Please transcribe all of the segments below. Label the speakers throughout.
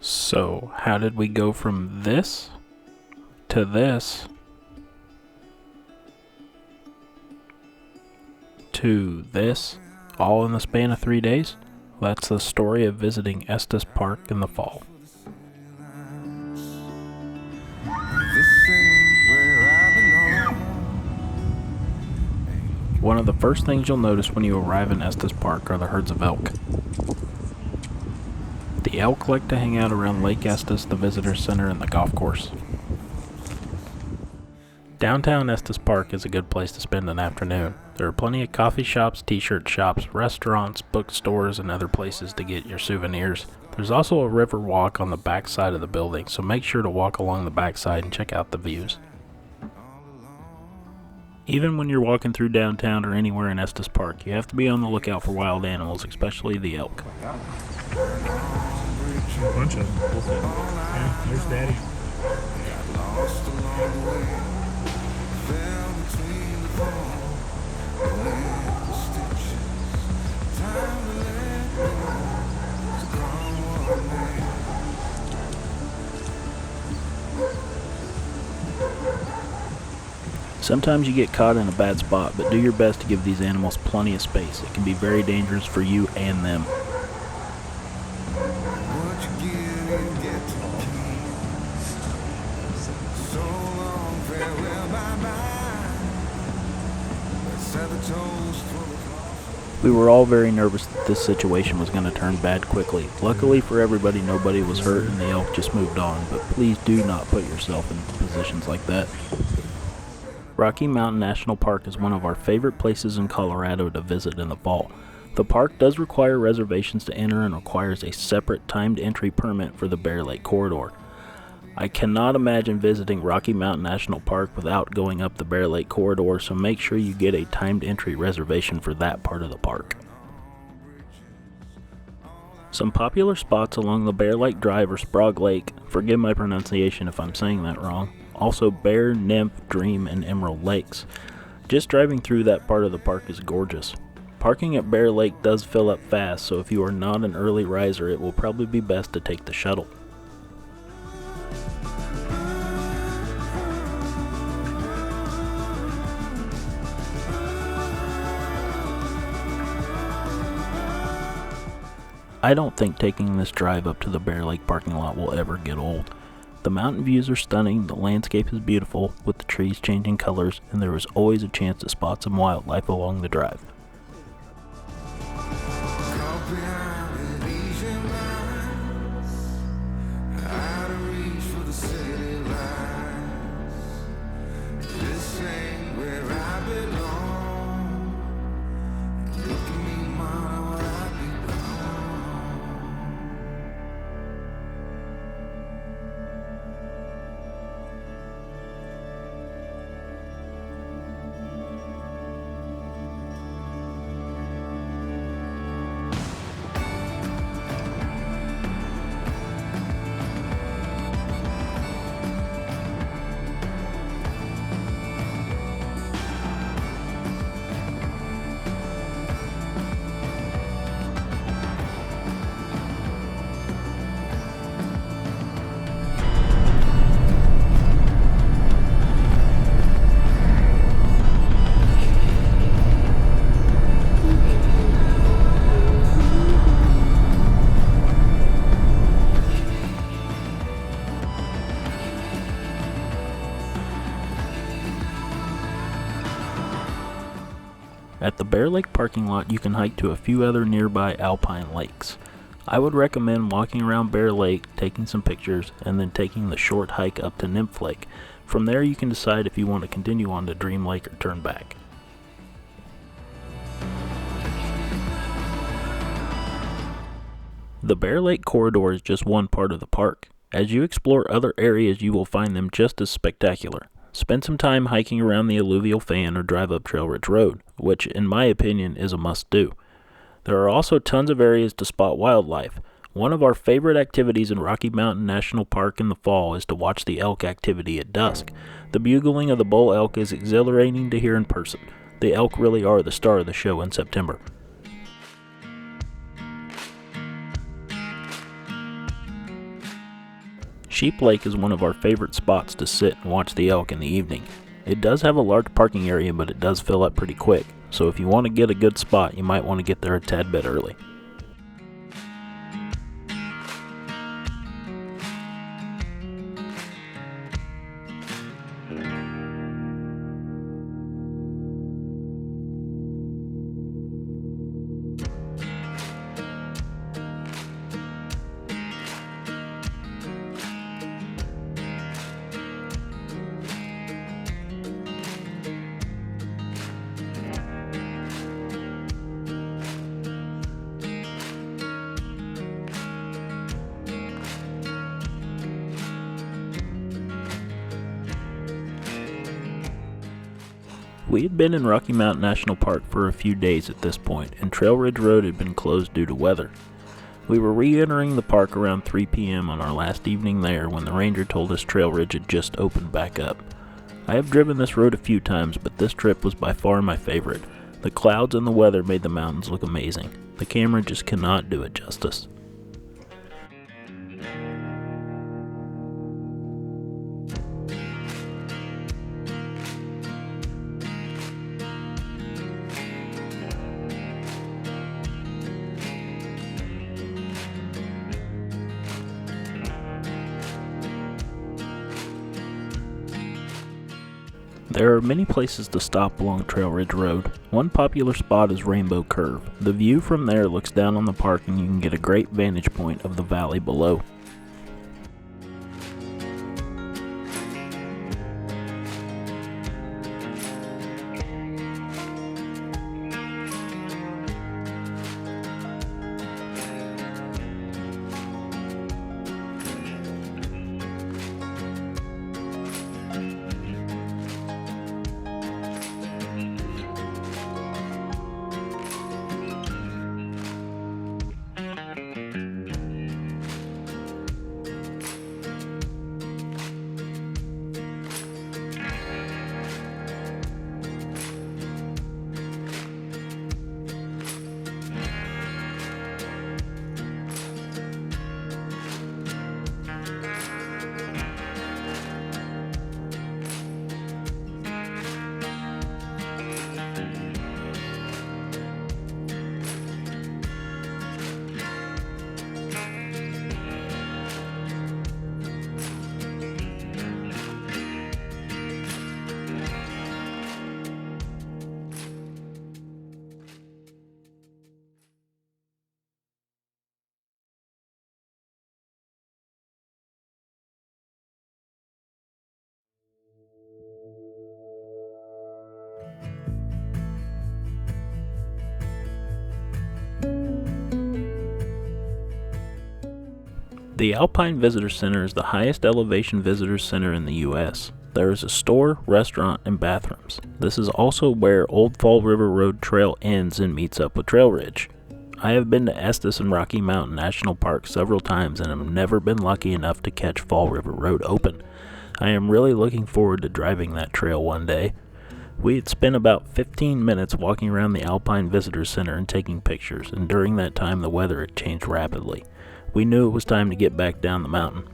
Speaker 1: So, how did we go from this to this to this, all in the span of 3 days? That's the story of visiting Estes Park in the fall. One of the first things you'll notice when you arrive in Estes Park are the herds of elk. The elk like to hang out around Lake Estes, the visitor center, and the golf course. Downtown Estes Park is a good place to spend an afternoon. There are plenty of coffee shops, t-shirt shops, restaurants, bookstores, and other places to get your souvenirs. There's also a river walk on the back side of the building, so make sure to walk along the back side and check out the views. Even when you're walking through downtown or anywhere in Estes Park, you have to be on the lookout for wild animals, especially the elk.
Speaker 2: A bunch of them. Yeah, there's Daddy.
Speaker 1: Sometimes you get caught in a bad spot, but do your best to give these animals plenty of space. It can be very dangerous for you and them. We were all very nervous that this situation was going to turn bad quickly. Luckily for everybody, nobody was hurt and the elk just moved on, but please do not put yourself in positions like that. Rocky Mountain National Park is one of our favorite places in Colorado to visit in the fall. The park does require reservations to enter and requires a separate timed entry permit for the Bear Lake Corridor. I cannot imagine visiting Rocky Mountain National Park without going up the Bear Lake Corridor, so make sure you get a timed entry reservation for that part of the park. Some popular spots along the Bear Lake Drive are Sprague Lake, forgive my pronunciation if I'm saying that wrong, also Bear, Nymph, Dream, and Emerald Lakes. Just driving through that part of the park is gorgeous. Parking at Bear Lake does fill up fast, so if you are not an early riser, it will probably be best to take the shuttle. I don't think taking this drive up to the Bear Lake parking lot will ever get old. The mountain views are stunning, the landscape is beautiful, with the trees changing colors, and there is always a chance to spot some wildlife along the drive. At the Bear Lake parking lot, you can hike to a few other nearby Alpine lakes. I would recommend walking around Bear Lake, taking some pictures, and then taking the short hike up to Nymph Lake. From there you can decide if you want to continue on to Dream Lake or turn back. The Bear Lake Corridor is just one part of the park. As you explore other areas, you will find them just as spectacular. Spend some time hiking around the alluvial fan or drive up Trail Ridge Road, which in my opinion is a must-do. There are also tons of areas to spot wildlife. One of our favorite activities in Rocky Mountain National Park in the fall is to watch the elk activity at dusk. The bugling of the bull elk is exhilarating to hear in person. The elk really are the star of the show in September. Sheep Lake is one of our favorite spots to sit and watch the elk in the evening. It does have a large parking area, but it does fill up pretty quick, so if you want to get a good spot, you might want to get there a tad bit early. We had been in Rocky Mountain National Park for a few days at this point, and Trail Ridge Road had been closed due to weather. We were re-entering the park around 3 p.m. on our last evening there when the ranger told us Trail Ridge had just opened back up. I have driven this road a few times, but this trip was by far my favorite. The clouds and the weather made the mountains look amazing. The camera just cannot do it justice. There are many places to stop along Trail Ridge Road. One popular spot is Rainbow Curve. The view from there looks down on the park and you can get a great vantage point of the valley below. The Alpine Visitor Center is the highest elevation visitor center in the U.S. There is a store, restaurant, and bathrooms. This is also where Old Fall River Road Trail ends and meets up with Trail Ridge. I have been to Estes and Rocky Mountain National Park several times and have never been lucky enough to catch Fall River Road open. I am really looking forward to driving that trail one day. We had spent about 15 minutes walking around the Alpine Visitor Center and taking pictures, and during that time the weather had changed rapidly. We knew it was time to get back down the mountain.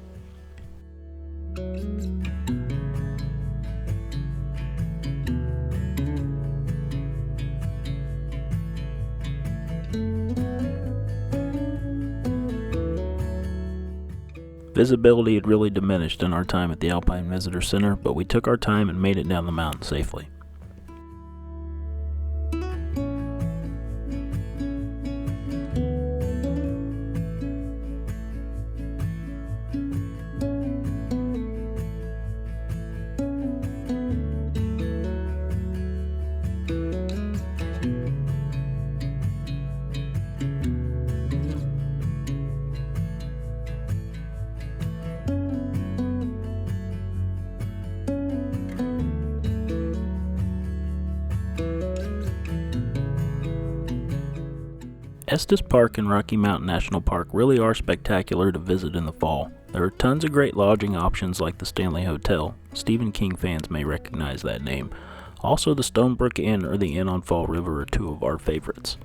Speaker 1: Visibility had really diminished in our time at the Alpine Visitor Center, but we took our time and made it down the mountain safely. Estes Park and Rocky Mountain National Park really are spectacular to visit in the fall. There are tons of great lodging options like the Stanley Hotel. Stephen King fans may recognize that name. Also, the Stonebrook Inn or the Inn on Fall River are two of our favorites.